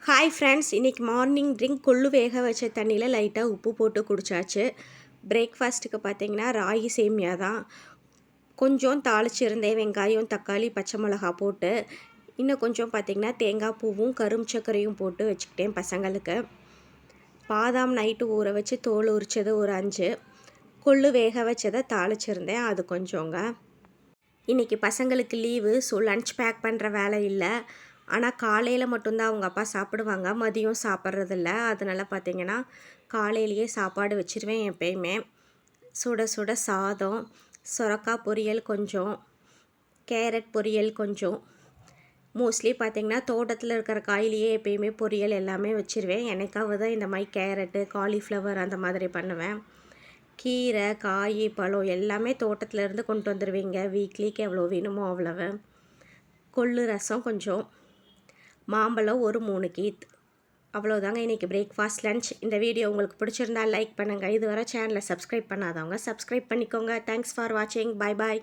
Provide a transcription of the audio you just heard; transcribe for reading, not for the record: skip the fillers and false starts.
Hi friends, இன்றைக்கி morning drink கொள்ளு வேக வச்ச தண்ணியில் லைட்டாக உப்பு போட்டு குடித்தாச்சு. பிரேக்ஃபாஸ்ட்டுக்கு பார்த்திங்கன்னா ராகி சேமியா தான். கொஞ்சம் தாளிச்சிருந்தேன், வெங்காயம், தக்காளி, பச்சை மிளகா போட்டு. இன்னும் கொஞ்சம் பார்த்திங்கன்னா தேங்காய் பூவும் கரும் சர்க்கரையும் போட்டு வச்சுக்கிட்டேன் பசங்களுக்கு. பாதாம் நைட்டு ஊற வச்சு தோல் உரித்தது ஒரு 5, கொள்ளு வேக வச்சதை தாளிச்சிருந்தேன் அது கொஞ்சங்க. இன்றைக்கி பசங்களுக்கு லீவு, ஸோ லன்ச் பேக் பண்ணுற வேலை இல்லை. ஆனால் காலையில் மட்டும்தான் அவங்க அப்பா சாப்பிடுவாங்க, மதியம் சாப்பிட்றதில்ல. அதனால் பார்த்திங்கன்னா காலையிலேயே சாப்பாடு வச்சுருவேன் எப்பயுமே. சுட சுட சாதம், சொரக்காய் பொரியல் கொஞ்சம், கேரட் பொரியல் கொஞ்சம். மோஸ்ட்லி பார்த்திங்கன்னா தோட்டத்தில் இருக்கிற காயிலேயே எப்பயுமே பொரியல் எல்லாமே வச்சுருவேன். எனக்காக தான் இந்த மாதிரி கேரட்டு, காலிஃப்ளவர் அந்த மாதிரி பண்ணுவேன். கீரை, காய், பழம் எல்லாமே தோட்டத்திலேருந்து கொண்டு வந்துடுவீங்க. வீக்லிக்கு எவ்வளோ வேணுமோ அவ்வளவு. கொள்ளு ரசம் கொஞ்சம், மாம்பழம் ஒரு 3 கீத். அவ்வளோதாங்க இன்றைக்கி பிரேக்ஃபாஸ்ட் லன்ச். இந்த வீடியோ உங்களுக்கு பிடிச்சிருந்தா லைக் பண்ணுங்கள். இதுவரை சேனலை சப்ஸ்கிரைப் பண்ணாதவங்க சப்ஸ்கிரைப் பண்ணிக்கோங்க. தேங்க்ஸ் ஃபார் வாட்சிங். பாய் பாய்.